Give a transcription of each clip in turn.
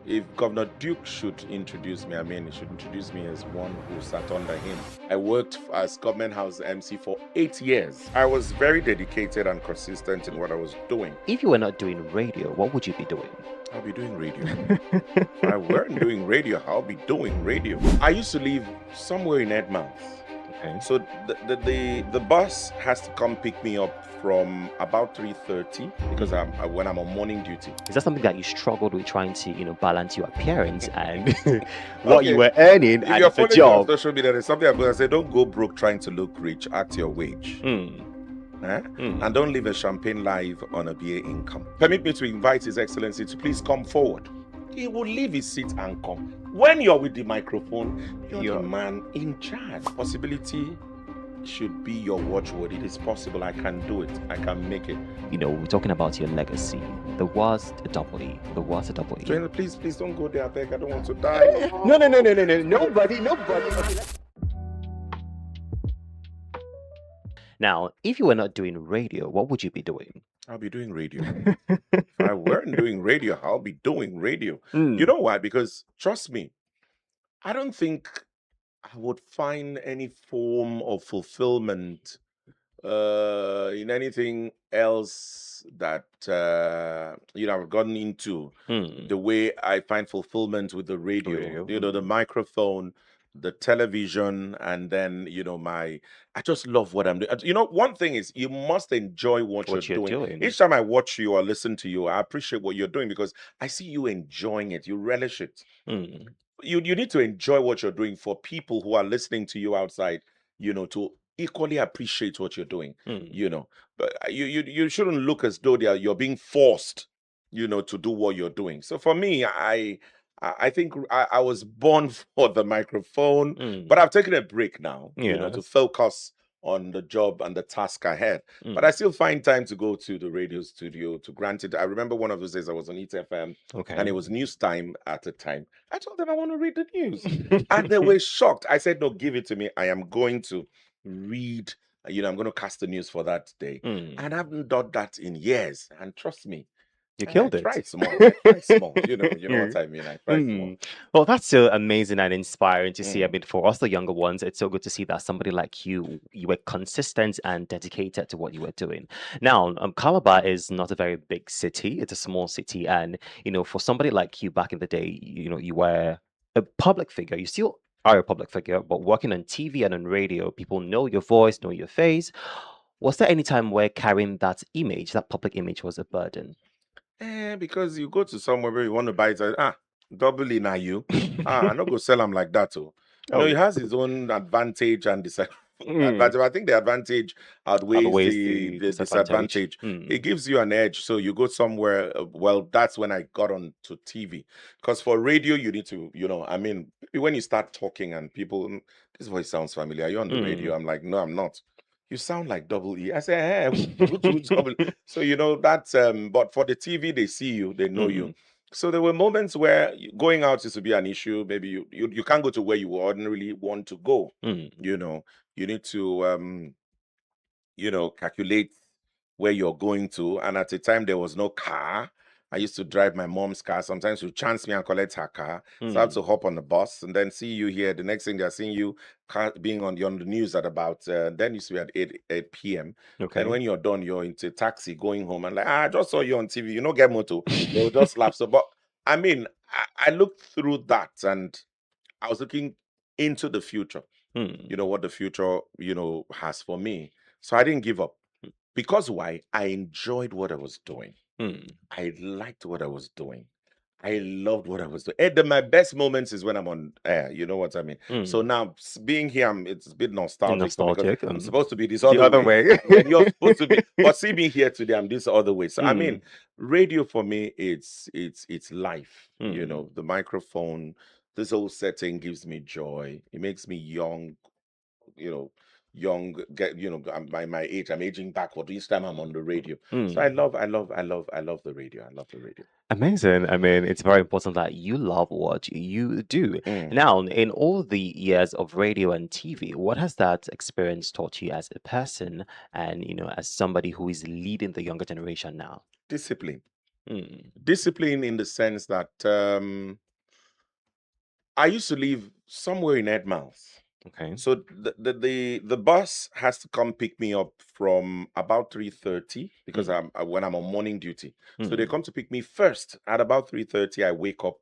if Governor Duke should introduce me, he should introduce me as one who sat under him. I worked as Government House MC for 8 years. I was very dedicated and consistent in what I was doing. If you were not doing radio, what would you be doing? I'll be doing radio. If I weren't doing radio, I'll be doing radio. I used to live somewhere in Edmouth. Okay. So the bus has to come pick me up from about 3:30 because when I'm on morning duty. Is that something that you struggled with trying to, balance your appearance and what you were earning If and you're the following job? on social media, there's something I'm going to say: don't go broke trying to look rich. Act your wage. And don't live a champagne life on a beer income. Permit me to invite His Excellency to please come forward. He will leave his seat and come. When you're with the microphone, you're the man in charge. Possibility should be your watchword. It is possible. I can do it. I can make it. We're talking about your legacy. The worst double E. The worst double E. Joanna, please don't go there. I beg. I don't want to die. No. Nobody. Now, if you were not doing radio, what would you be doing? I'll be doing radio. If I weren't doing radio, I'll be doing radio. You know why? Because trust me, I don't think I would find any form of fulfillment in anything else that I've gotten into the way I find fulfillment with the radio. The microphone, the television, and then I just love what I'm doing. One thing is you must enjoy what you're doing. Each time I watch you or listen to you, I appreciate what you're doing because I see you enjoying it. You relish it. You need to enjoy what you're doing for people who are listening to you outside, to equally appreciate what you're doing. But you shouldn't look as though you're being forced, to do what you're doing. So for me, I think I was born for the microphone, but I've taken a break now, to focus on the job and the task ahead. But I still find time to go to the radio studio. To granted, I remember one of those days I was on ETFM, and it was news time at the time. I told them I want to read the news, and they were shocked. I said, "No, give it to me. I am going to read. I'm going to cast the news for that day." And I haven't done that in years. And trust me, you killed it. Try small. Try small. You know what I mean. I try small. Well, that's so amazing and inspiring to see. For us, the younger ones, it's so good to see that somebody like you were consistent and dedicated to what you were doing. Now, Calabar is not a very big city. It's a small city. And, for somebody like you back in the day, you were a public figure. You still are a public figure, but working on TV and on radio, people know your voice, know your face. Was there any time where carrying that image, that public image, was a burden? Because you go to somewhere where you want to buy it, double in you. I'm not gonna sell them like that. It has its own advantage and disadvantage. I think the advantage outweighs the disadvantage. It gives you an edge. So you go somewhere. Well, that's when I got on to TV. Because for radio, you need to, when you start talking and people, this voice sounds familiar. Are you on the radio? I'm like, no, I'm not. You sound like double E. I say, hey, double. So that's but for the TV, they see you, they know you. So there were moments where going out is to be an issue. Maybe you can't go to where you ordinarily want to go. You need to calculate where you're going to. And at the time there was no car. I used to drive my mom's car. Sometimes she'd chance me and collect her car. So I have to hop on the bus and then see you here. The next thing they're seeing you being on the news at about, then used to be at 8 p.m. And when you're done, you're into taxi going home and like, I just saw you on TV. You don't get moto. They'll just laugh. So, but I looked through that and I was looking into the future. What the future, has for me. So I didn't give up. Because why? I enjoyed what I was doing. I liked what I was doing. I loved what I was doing. And my best moments is when I'm on air. You know what I mean? So now being here, it's a bit nostalgic. I'm supposed to be this other way. And you're supposed to be. But see me here today, I'm this other way. So radio for me, it's life. The microphone, this whole setting gives me joy. It makes me young. By my age, I'm aging backward each time I'm on the radio. So I love the radio. I love the radio. Amazing. It's very important that you love what you do. Now, in all the years of radio and TV, what has that experience taught you as a person and, as somebody who is leading the younger generation now? Discipline. Discipline in the sense that I used to live somewhere in Edmouth. Okay. So the bus has to come pick me up from about 3:30 because when I'm on morning duty. So they come to pick me first at about 3:30. I wake up,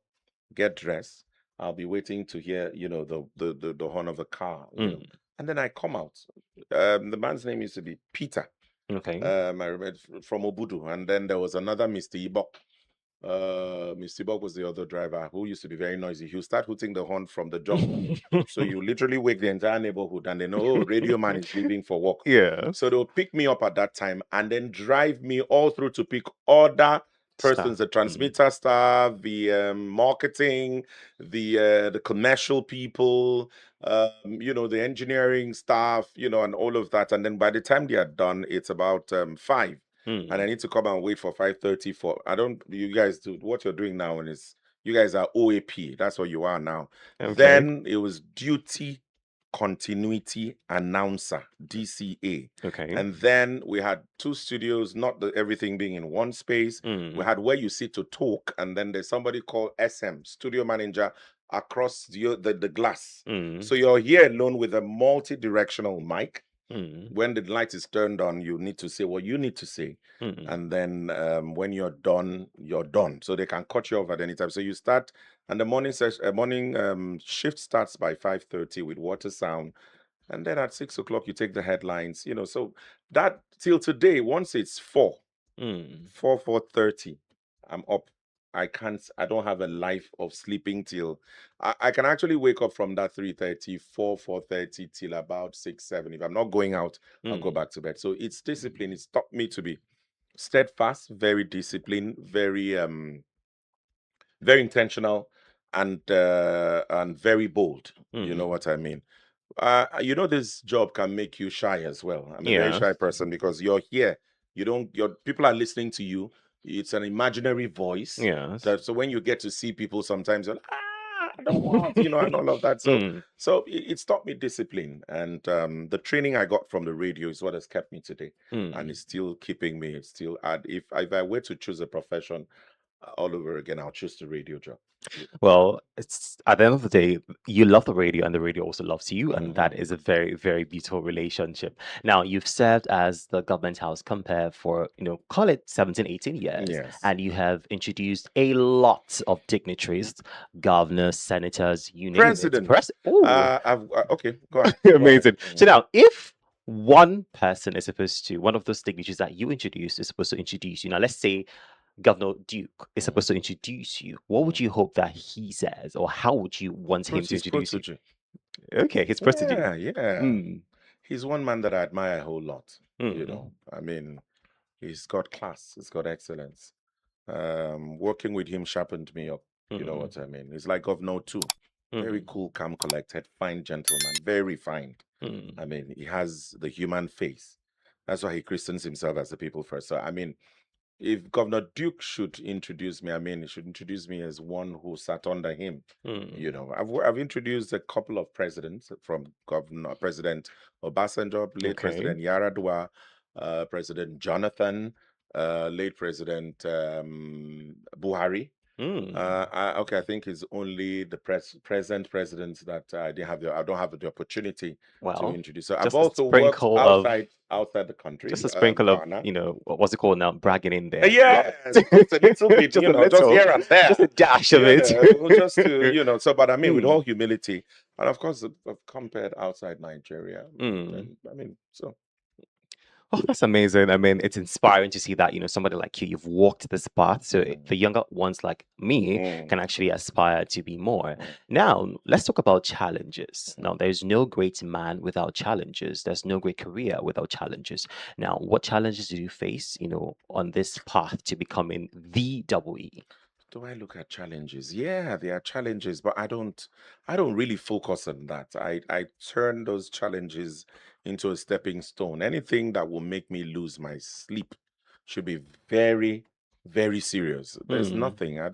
get dressed. I'll be waiting to hear, the horn of the car, and then I come out. The man's name used to be Peter. Okay. I remember from Obudu, and then there was another Mr. Ibok. Mr. Ibok was the other driver who used to be very noisy. He'll start hooting the horn from the jungle. So you literally wake the entire neighborhood and they know, oh, Radio Man is leaving for work. Yeah. So they'll pick me up at that time and then drive me all through to pick other persons, the transmitter staff, the marketing, the commercial people, the engineering staff, and all of that. And then by the time they are done, it's about 5. And I need to come and wait for 5:30 for you guys do what you're doing now, and it's you guys are OAP. That's what you are now. Okay. Then it was duty continuity announcer, DCA. Okay. And then we had 2 studios, not everything being in one space. We had where you sit to talk, and then there's somebody called SM, studio manager, across the glass. So you're here alone with a multi-directional mic. When the light is turned on, you need to say what you need to say. And then when you're done, you're done. So they can cut you off at any time. So you start, and the morning shift starts by 5:30 with water sound. And then at 6 o'clock, you take the headlines, So that till today, once it's 4:30, I'm up. I don't have a life of sleeping till I can actually wake up from that 3:30, 4:30 till about 6, 7. If I'm not going out, I'll go back to bed. So it's discipline. It's taught me to be steadfast, very disciplined, very very intentional, and very bold. You know what I mean? This job can make you shy as well. I'm a very shy person because you're here. Your people are listening to you. It's an imaginary voice. Yes. So when you get to see people, sometimes you're like, I don't want, and all of that. So it's taught me discipline, and the training I got from the radio is what has kept me today, and it's still keeping me. It's still, if I were to choose a profession all over again, I'll choose the radio job. Well, it's at the end of the day, you love the radio and the radio also loves you, and that is a very, very beautiful relationship. Now, you've served as the government house compare for, call it 17, 18 years, Yes. and you have introduced a lot of dignitaries, governors, senators, you name President. it. Okay, go on. Amazing. So now, if one person is supposed to, one of those dignitaries that you introduced is supposed to introduce you. Now, let's say Governor Duke is supposed to introduce you. What would you hope that he says, or how would you want him to introduce you? Okay, his protege. Yeah. He's one man that I admire a whole lot. I mean, he's got class, he's got excellence. Working with him sharpened me up. You know what I mean? He's like Governor too. Very cool, calm, collected, fine gentleman, very fine. I mean, he has the human face. That's why he christens himself as the people first. So I mean, if Governor Duke should introduce me, he should introduce me as one who sat under him. I've introduced a couple of presidents, from President Obasanjo, late President Yaradua, President Jonathan, late President Buhari. I think it's only the present president that I don't have the opportunity to introduce. So I've also worked outside the country. Just a sprinkle of, what's it called now, bragging in there. Yes, just a little bit, just just here and there, just a dash of it. Just to, but with all humility, and of course, I've compared outside Nigeria. And, so. Oh, that's amazing. It's inspiring to see that, somebody like you've walked this path. So the younger ones like me can actually aspire to be more. Now, let's talk about challenges. Now, there's no great man without challenges. There's no great career without challenges. Now, what challenges do you face, on this path to becoming the double E? Do I look at challenges? Yeah, there are challenges, but I don't really focus on that. I turn those challenges into a stepping stone. Anything that will make me lose my sleep should be very, very serious. There's nothing. I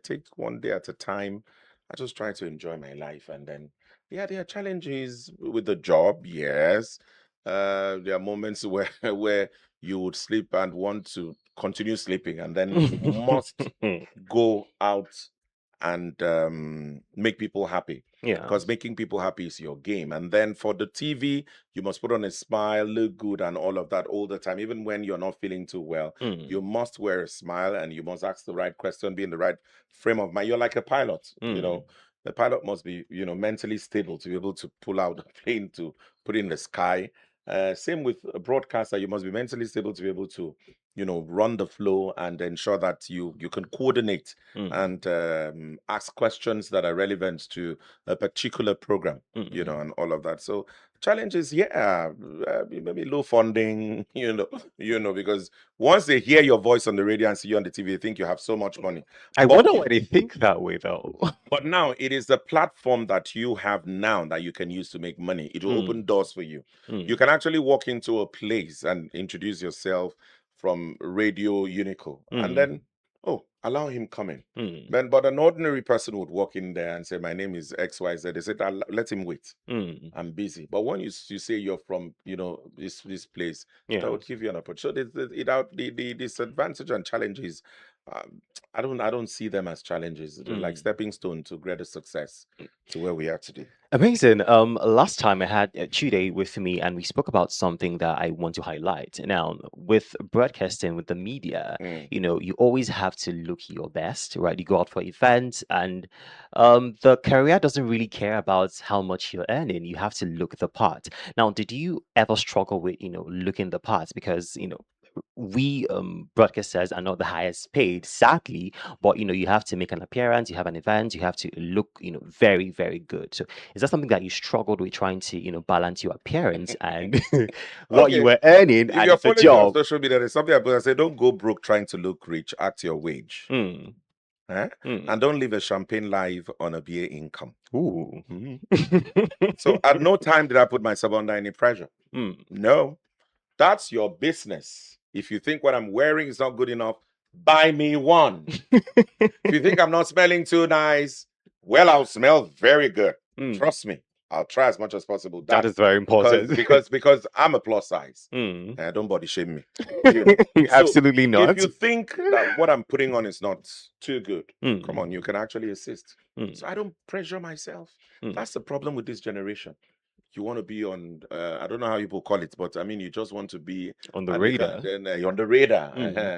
take one day at a time. I just try to enjoy my life. And then, there are challenges with the job. Yes. There are moments where you would sleep and want to continue sleeping, and then you must go out and make people happy. Yeah. Because making people happy is your game. And then for the TV, you must put on a smile, look good, and all of that all the time. Even when you're not feeling too well, you must wear a smile and you must ask the right question, be in the right frame of mind. You're like a pilot, you know. The pilot must be, you know, mentally stable to be able to pull out the plane to put in the sky. Same with a broadcaster, you must be mentally stable to be able to, you know, run the flow and ensure that you can coordinate and ask questions that are relevant to a particular program, you know, and all of that. So challenges, yeah, maybe low funding, you know, because once they hear your voice on the radio and see you on the TV, they think you have so much money. I wonder why they think that way, though. But now it is the platform that you have now that you can use to make money. It will open doors for you. You can actually walk into a place and introduce yourself from Radio Unico, and then, oh, allow him come in. But an ordinary person would walk in there and say, my name is XYZ. They said, let him wait. I'm busy. But when you say you're from, you know, this place, that would give you an opportunity. So the disadvantage and challenges, I don't see them as challenges. They're like stepping stone to greater success to where we are today. Amazing. Last time I had Chude with me, and we spoke about something that I want to highlight. Now, with broadcasting, with the media, you know, you always have to look your best, right? You go out for events, and the career doesn't really care about how much you're earning. You have to look the part. Now, did you ever struggle with, you know, looking the parts? Because, you know, we broadcasters are not the highest paid, sadly, but you know, you have to make an appearance, you have an event, you have to look, you know, very, very good. So is that something that you struggled with, trying to, you know, balance your appearance and what you were earning If and you're the following me on job? social media, there's something I say: don't go broke trying to look rich. Act your wage. And don't live a champagne life on a beer income. Ooh. So at no time did I put myself under any pressure. No, that's your business. If you think what I'm wearing is not good enough, buy me one. If you think I'm not smelling too nice, well, I'll smell very good. Trust me, I'll try as much as possible. That is very important. because I'm a plus size. Don't body shame me. You know? Absolutely not. If you think that what I'm putting on is not too good, come on, you can actually assist. So I don't pressure myself. That's the problem with this generation. You want to be on, I don't know how people call it, but I mean, you just want to be on the radar. You're on the radar.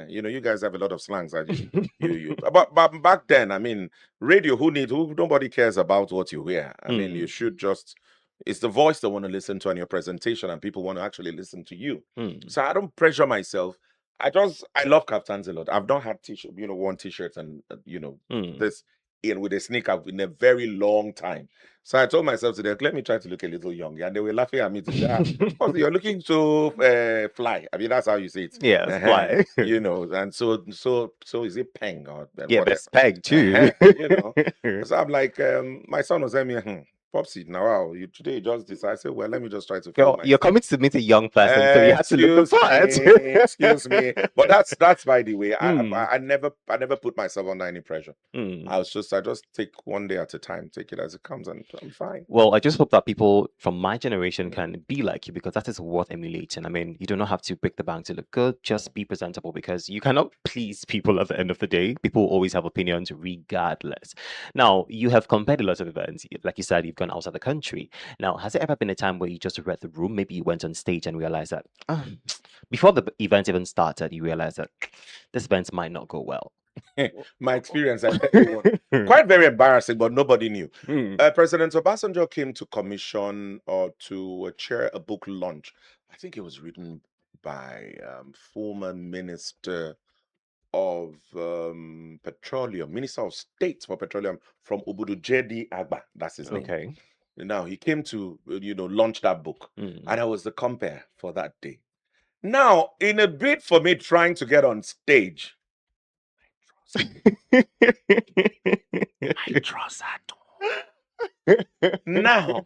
You know, you guys have a lot of slangs. But back then, I mean, radio, nobody cares about what you wear. I mean, you should just, it's the voice they want to listen to and your presentation, and people want to actually listen to you. So I don't pressure myself. I love kaftans a lot. I've not had t-shirt, you know, worn t-shirts and, this with a sneaker in a very long time. So I told myself today, let me try to look a little younger. And they were laughing at me today. You're looking so fly. I mean, that's how you say it. Yeah, fly. You know, and so is it peng or yeah, there's peg too. You know. So I'm like, my son was telling me, Popsy, now wow, today you just decided. I said, well, let me just try to feel You're coming to meet a young person, so you have to look the part. Excuse me. But that's by the way. I never put myself under any pressure. I just take one day at a time, take it as it comes, and I'm fine. Well, I just hope that people from my generation can be like you, because that is worth emulating. I mean, you do not have to break the bank to look good, just be presentable, because you cannot please people at the end of the day. People always have opinions regardless. Now, you have compared a lot of events. Like you said, you've gone outside the country. Now, has there ever been a time where you just read the room? Maybe you went on stage and realized that before the event even started, you realized that this event might not go well. My experience, quite very embarrassing, but nobody knew. President Obasanjo came to commission or to chair a book launch. I think it was written by former Minister of Petroleum, Minister of State for Petroleum from Obudu Jedi Agba. That's his name. Okay. Now he came to launch that book, and I was the compere for that day. Now, in a bid for me trying to get on stage, I trust that. Now,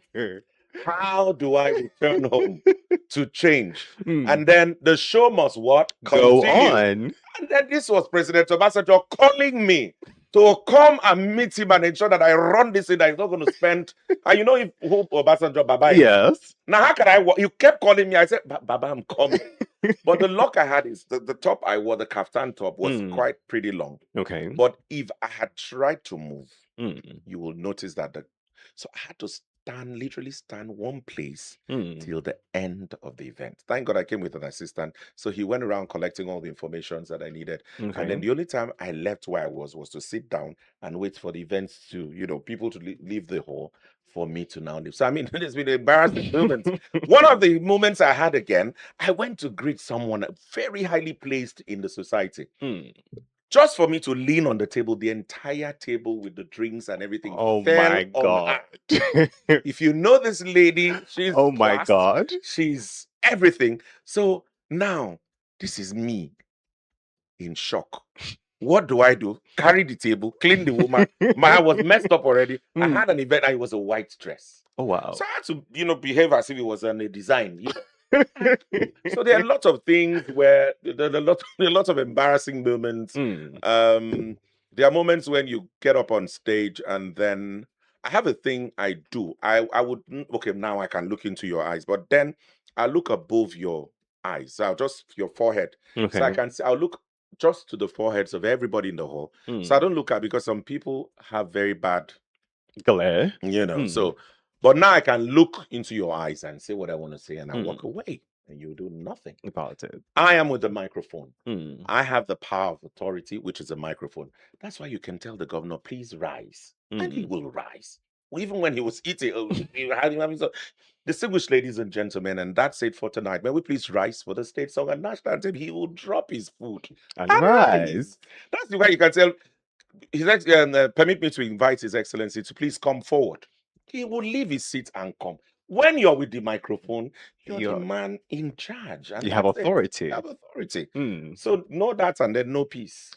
how do I return home to change? And then the show must what? Go Continue. on. And then this was President Obasanjo calling me to come and meet him and ensure that I run this thing, that he's not going to spend. And you know who Obasanjo Baba is? Yes. Now, how can I? You kept calling me. I said, Baba, I'm coming. But the luck I had is the top I wore, the kaftan top, was quite pretty long. Okay. But if I had tried to move, Mm. you will notice that so I had to literally stand one place till the end of the event. Thank God I came with an assistant. So he went around collecting all the informations that I needed. And then Okay. the only time I left where I was to sit down and wait for the events to, people to leave the hall for me to now leave. So I mean, it's been an embarrassing moment. One of the moments I had again, I went to greet someone very highly placed in the society. Just for me to lean on the table, the entire table with the drinks and everything Oh fell my on her. God. If you know this lady, she's Oh my class, God. she's everything. So now this is me in shock. What do I do? Carry the table, clean the woman. My hair was messed up already. I had an event, and it was a white dress. Oh wow. So I had to, behave as if it was a design. So there are lots of things where there are lots of embarrassing moments. There are moments when you get up on stage and then I have a thing I do. I would okay, now I can look into your eyes, but then I look above your eyes. So I'll just your forehead. Okay. So I can see I'll look just to the foreheads of everybody in the hall. So I don't look at because some people have very bad glare. So but now I can look into your eyes and say what I want to say and I walk away and you do nothing about it. I am with the microphone. I have the power of authority, which is a microphone. That's why you can tell the governor, please rise. And he will rise. Even when he was eating, distinguished ladies and gentlemen, and that's it for tonight. May we please rise for the state song and national anthem? He will drop his food and rise. That's the way you can tell. Permit me to invite His Excellency to please come forward. He will leave his seat and come. When you're with the microphone, you're the man in charge. And you have authority. You have authority. So know that and then no peace.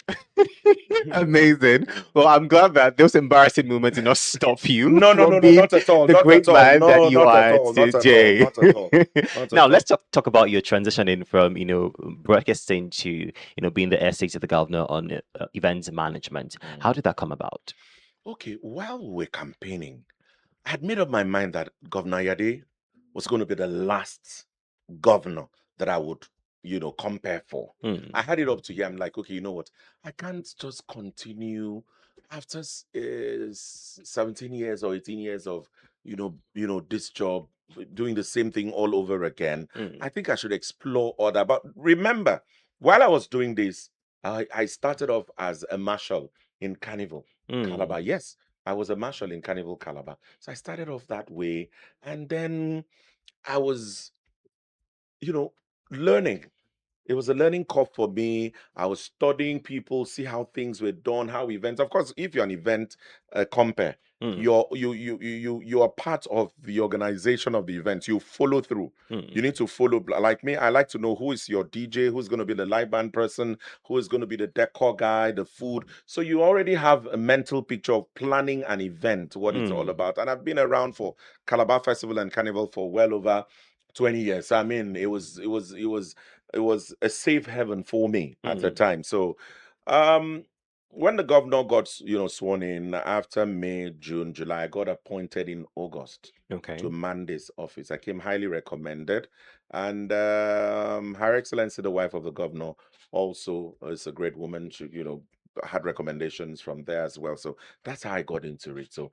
Amazing. Well, I'm glad that those embarrassing moments did not stop you. No, not at all. The not great at all. man No, that you not are at all. today. Not at all. Now let's talk about your transitioning from broadcasting to being the essay to the governor on events management. How did that come about? Okay, while we're campaigning, I had made up my mind that Governor Yade was going to be the last governor that I would, compare for. I had it up to here. I'm like, okay, you know what? I can't just continue after 17 years or 18 years of, this job, doing the same thing all over again. I think I should explore other. But remember, while I was doing this, I started off as a marshal in Carnival, Calabar. Yes, I was a marshal in Carnival, Calabar. So I started off that way. And then I was, learning. It was a learning curve for me. I was studying people, see how things were done, how events. Of course, if you're an event compare, you are part of the organization of the event. You follow through. You need to follow. Like me, I like to know who is your DJ, who's going to be the live band person, who is going to be the decor guy, the food. So you already have a mental picture of planning an event, what it's all about. And I've been around for Calabar Festival and Carnival for well over 20 years. I mean, it was a safe haven for me at the time. So when the governor got sworn in after May, June, July, I got appointed in August to man this office. I came highly recommended, and Her Excellency, the wife of the governor, also is a great woman. She had recommendations from there as well. So that's how I got into it. So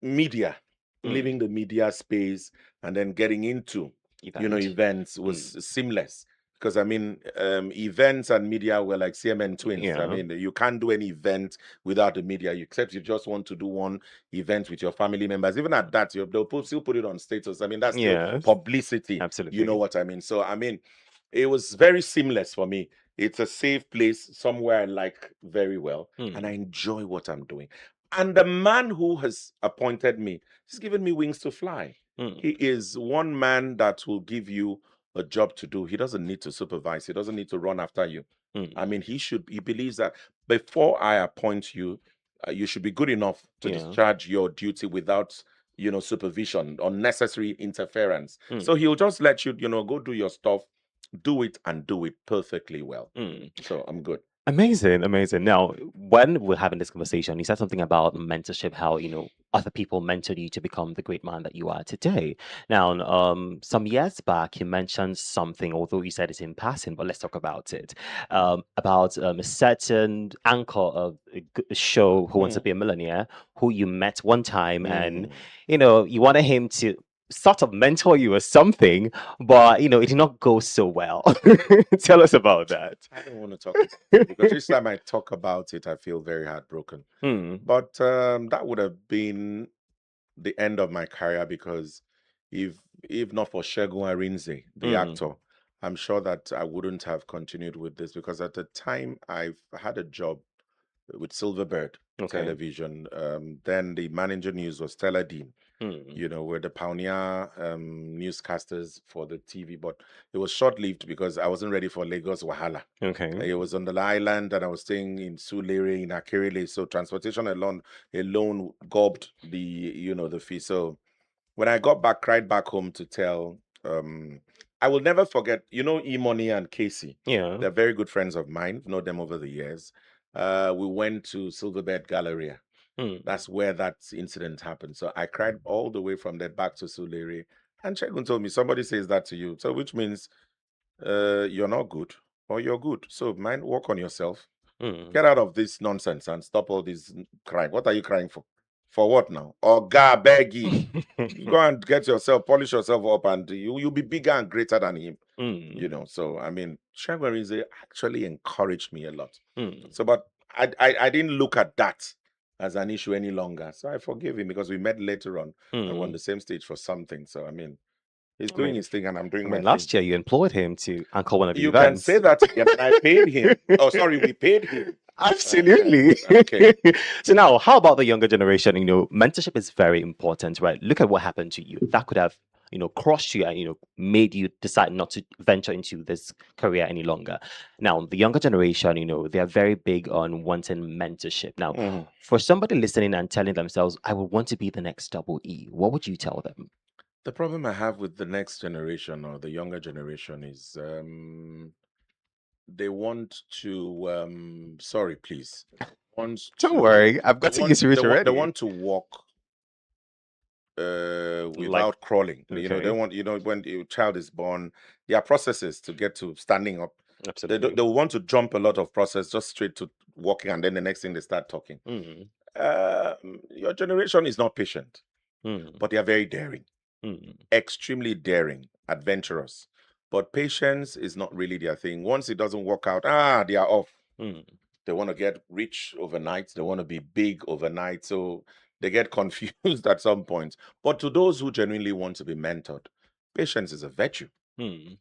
media, leaving the media space and then getting into events was seamless. Because I mean, events and media were like CMN twins. I mean, you can't do any event without the media, except you just want to do one event with your family members. Even at that, they'll still put it on status. I mean, that's still publicity. Absolutely. You know what I mean? So I mean, it was very seamless for me. It's a safe place, somewhere I like very well, and I enjoy what I'm doing. And the man who has appointed me has given me wings to fly. He is one man that will give you a job to do. He doesn't need to supervise. He doesn't need to run after you. I mean, he believes that before I appoint you, you should be good enough to discharge your duty without, supervision, unnecessary interference. So he'll just let you, go do your stuff, do it and do it perfectly well. So I'm good. Amazing. Now, when we're having this conversation, you said something about mentorship, how, other people mentored you to become the great man that you are today. Now, some years back, you mentioned something, although you said it's in passing, but let's talk about it. About a certain anchor of a show, Who Wants to Mm, Be a Millionaire, who you met one time, and mm. you wanted him to sort of mentor you or something, but it did not go so well. Tell us about that. I don't want to talk about it because each time I talk about it, I feel very heartbroken. Hmm. But that would have been the end of my career because if if not for Segun Arinze, the Hmm. actor, I'm sure that I wouldn't have continued with this because at the time I've had a job with Silverbird Okay. Television. Then the manager news was Stella Dean. Hmm. We're the pioneer newscasters for the TV, but it was short lived because I wasn't ready for Lagos Wahala. Okay. It was on the island and I was staying in Sulere, in Akirele. So transportation alone gobbled the fee. So when I got back, cried back home to tell, I will never forget, E-Money and Casey. Yeah. They're very good friends of mine, know them over the years. We went to Silverbird Galleria. Hmm. That's where that incident happened. So I cried all the way from there back to Sulere. And Chegun told me, somebody says that to you. So which means you're not good or you're good. So mind work on yourself. Hmm. Get out of this nonsense and stop all this crying. What are you crying for? For what now? Oh God, beggy. Go and get yourself, polish yourself up, and you'll be bigger and greater than him. Hmm. So I mean, Shagwarize actually encouraged me a lot. Hmm. So, but I didn't look at that as an issue any longer. So I forgive him because we met later on and we're on Hmm. the same stage for something. So I mean, he's I doing mean, his thing and I'm I doing mean, my thing. last year you employed him to anchor one of the You can say events. that again, and I paid him. Oh, sorry, we paid him. Absolutely. Okay. So now, how about the younger generation? Mentorship is very important, right? Look at what happened to you. That could have, crushed you and, made you decide not to venture into this career any longer. Now, the younger generation, they are very big on wanting mentorship. Now, Mhm. for somebody listening and telling themselves, I would want to be the next double E, what would you tell them? The problem I have with the next generation or the younger generation is they want to sorry please want Don't to worry, I've got to use it they already. want to walk Like, without crawling. They okay, want, when your child is born, there are processes to get to standing up. absolutely. They want to jump a lot of process just straight to walking, and then the next thing they start talking. Mm, Your generation is not patient, mm, but they are very daring, mm, extremely daring, adventurous. But patience is not really their thing. Once it doesn't work out, they are off. mm, They want to get rich overnight. They want to be big overnight. So they get confused at some point. But to those who genuinely want to be mentored, patience is a virtue. mm.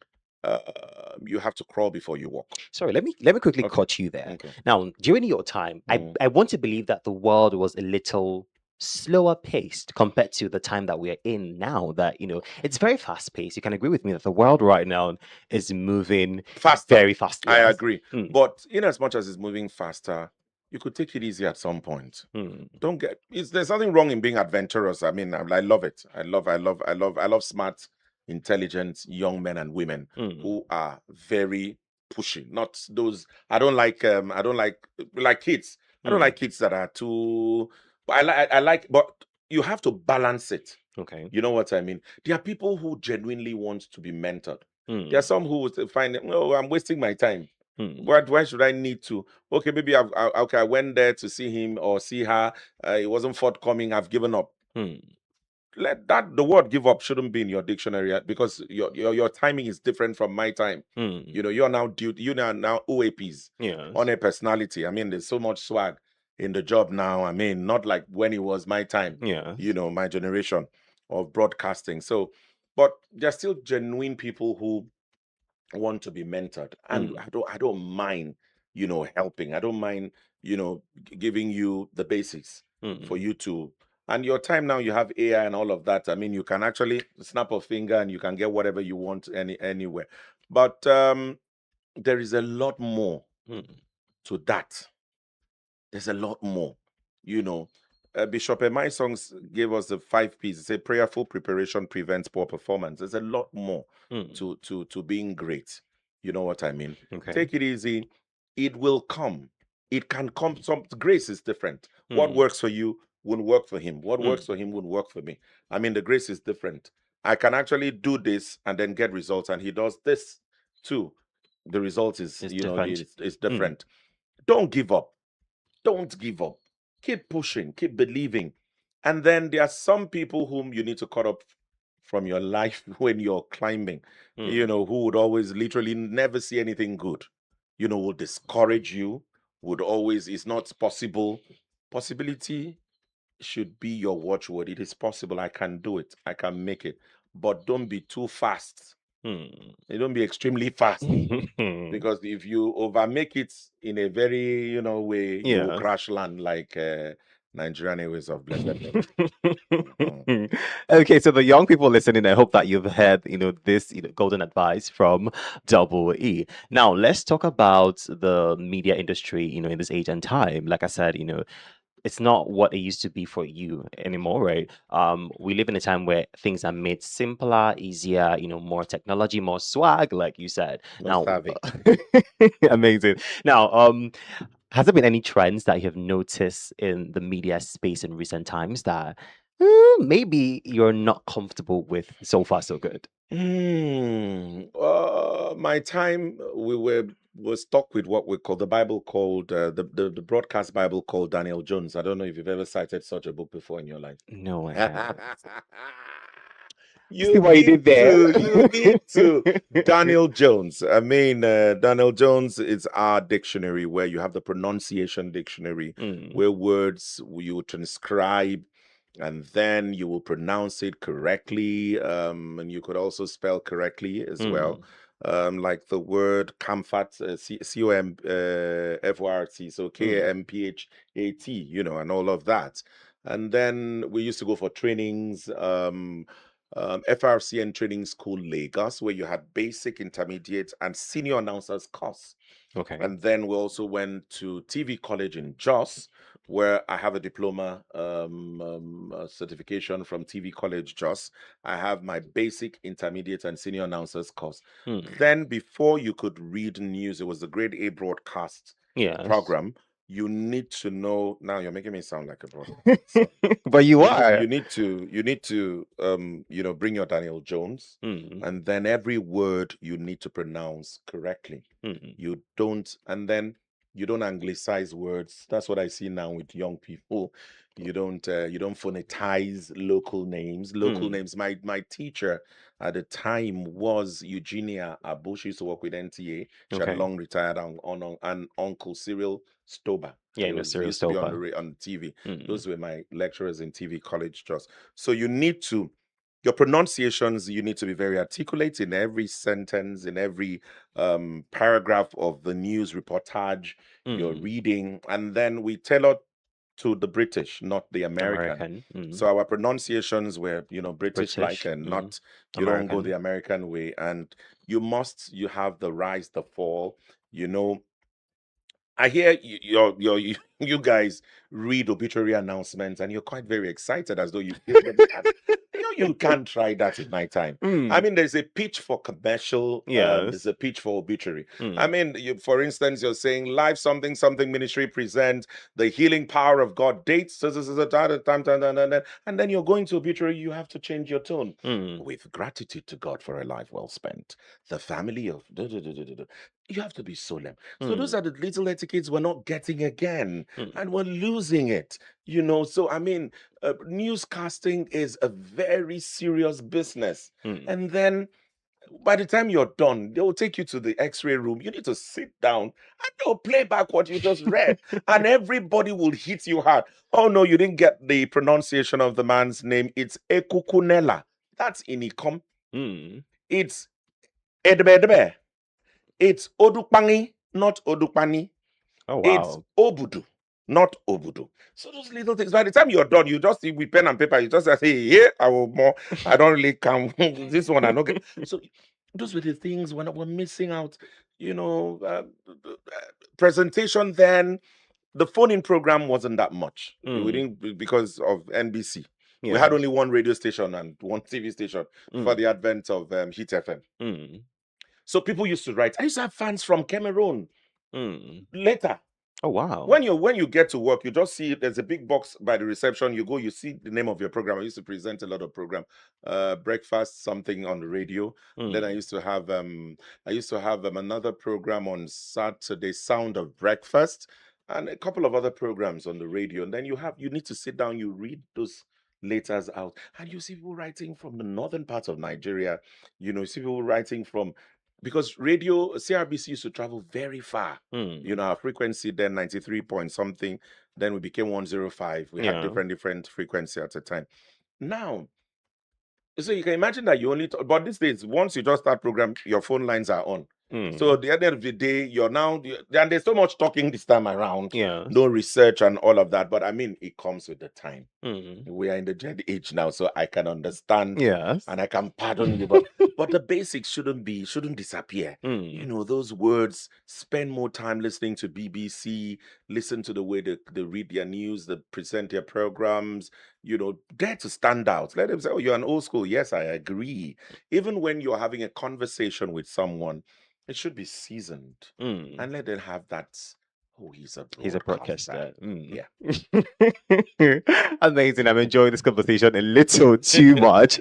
You have to crawl before you walk. Sorry, let me quickly Okay. cut you there. Okay. Now, during your time, I, Mm. I want to believe that the world was a little slower paced compared to the time that we are in now. That it's very fast paced. You can agree with me that the world right now is moving Faster. very fast. I Yes. agree. Mm, But in as much as it's moving faster, you could take it easy at some point. mm, Don't get there's nothing wrong in being adventurous. I mean, I love it. I love smart, intelligent young men and women mm, who are very pushy. Not those I don't like kids. I don't mm. like kids that are too but I like but you have to balance it. Okay. You know what I mean? There are people who genuinely want to be mentored. There are Mm, some who would find, no, I'm wasting my time. mm, Why should I need to? Okay, maybe okay, I went there to see him or see her. It wasn't forthcoming. I've given up. mm, Let that the word give up shouldn't be in your dictionary because your timing is different from my time. mm. You're now due. You now OAPs on Yes. a personality. I mean, there's so much swag in the job now. I mean, not like when it was my time. Yes. My generation of broadcasting. So, but there's still genuine people who want to be mentored, and Mm, I don't mind helping. I don't mind giving you the basics for mm, you to, and your time now, you have AI and all of that. I mean, you can actually snap a finger and you can get whatever you want anywhere. But there is a lot more mm, to that. There's a lot more, you know. Bishop Emai songs gave us the 5 P's. It's a prayerful preparation prevents poor performance. There's a lot more mm. to being great. You know what I mean? Okay. Take it easy. It will come. It can come. Some grace is different. What Mm, works for you wouldn't work for him. What works for him wouldn't work for me. I mean, the grace is different. I can actually do this and then get results, and he does this too. The result is, It's you know, different. it's different. Don't give up. Don't give up. Keep pushing, keep believing. And then there are some people whom you need to cut up from your life when you're climbing, you know, who would always literally never see anything good, you know, will discourage you, would always, it's not possible. Possibility should be your watchword. It is possible. I can do it. I can make it. But don't be too fast. Don't be extremely fast. Because if you overmake it in a very, you know, way, you will Yes. crash land like Nigerian Airways of Blessed. Okay, so the young people listening, I hope that you've heard, this, golden advice from Double E. Now, let's talk about the media industry, in this age and time. Like I said, it's not what it used to be for you anymore, right? We live in a time where things are made simpler, easier, more technology, more swag, like you said. More Now, savvy. amazing. Now, has there been any trends that you have noticed in the media space in recent times that maybe you're not comfortable with so far, so good? My time we were stuck with what we call the Bible called the broadcast Bible called Daniel Jones. I don't know if you've ever cited such a book before in your life. No, I haven't. See You what you need did there? to, you need to. Daniel Jones. I mean, Daniel Jones is our dictionary where you have the pronunciation dictionary, where words you transcribe and then you will pronounce it correctly. And you could also spell correctly as well. Like the word comfort, COMFORT, so KAMPHAT, you know, and all of that. And then we used to go for trainings. FRCN Training School Lagos, where you had basic, intermediate, and senior announcers course. Okay. And then we also went to TV College in Jos, where I have a diploma certification from TV College Jos. I have my basic, intermediate, and senior announcers course. Then, before you could read news, it was the grade A broadcast Yes. program. You need to know. Now you're making me sound like a broadcaster. But you are. You need to you know, bring your Daniel Jones, and then every word you need to pronounce correctly. You don't, and then you don't anglicize words. That's what I see now with young people. You don't phonetize local names. Local names. My teacher at the time was Eugenia Abu. She used to work with NTA. She had Okay. long retired, and Uncle Cyril Stober. Yeah, He Cyril used to be Stober. on TV. Those were my lecturers in TV College Just. So you need to, your pronunciations, you need to be very articulate in every sentence, in every paragraph of the news reportage you're reading. And then we tailor to the British, not the American. So our pronunciations were, you know, British like, and not, you don't go the American way. And you have the rise, the fall, you know. I hear you guys read obituary announcements and you're quite very excited as though you feel them. You can't try that in my time. I mean, there's a pitch for commercial, there's a pitch for obituary. I mean, for instance, you're saying live something ministry presents the healing power of God dates, and then you're going to obituary, you have to change your tone with gratitude to God for a life well spent. The family of you have to be solemn. So those are the little etiquettes we're not getting again, and we're losing it. You know, so I mean, newscasting is a very serious business. And then by the time you're done, they will take you to the X-ray room. You need to sit down and they'll play back what you just read, and everybody will hit you hard. Oh no, you didn't get the pronunciation of the man's name. It's Ekukunela. That's Inikom. It's Edbedbe. It's Odukpangi, not Odukpani. Oh It's wow. Obudu, not Obudu. So those little things. By the time you're done, you just see with pen and paper. You just say, "Yeah, I will more. I don't really count this one. I don't get." So those were the things when we're missing out. You know, presentation. Then the phone-in program wasn't that much. We didn't, because of NBC. We had only one radio station and one TV station for the advent of Hit FM. So people used to write. I used to have fans from Cameroon. Later, Oh wow. When you get to work, you just see there's a big box by the reception. You go, you see the name of your program. I used to present a lot of program, breakfast something on the radio. Then I Mm. used to have another program on Saturday, Sound of Breakfast, and a couple of other programs on the radio. And then you need to sit down, you read those letters out, and you see people writing from the northern part of Nigeria. You see people writing from, because radio CRBC used to travel very far. Mm. Our frequency then 93 point something, then we became 105. We had Yeah. different frequency at a time. Now, so you can imagine that you only but these days, once you just start program, your phone lines are on. So Mm. at the end of the day, and there's so much talking this time around, Yes. no research and all of that. But I mean, it comes with the time. Mm. We are in the Gen age now, so I can understand Yes. and I can pardon you, but the basics shouldn't disappear. Mm. Those words. Spend more time listening to BBC. Listen to the way they read their news, they present their programs. Dare to stand out. Let them say, "Oh, you're an old school." Yes, I agree. Even when you're having a conversation with someone, it should be seasoned, Mm. and let them have that. Oh, he's a He's a broadcaster. broadcaster. Yeah. Amazing. I'm enjoying this conversation a little too much.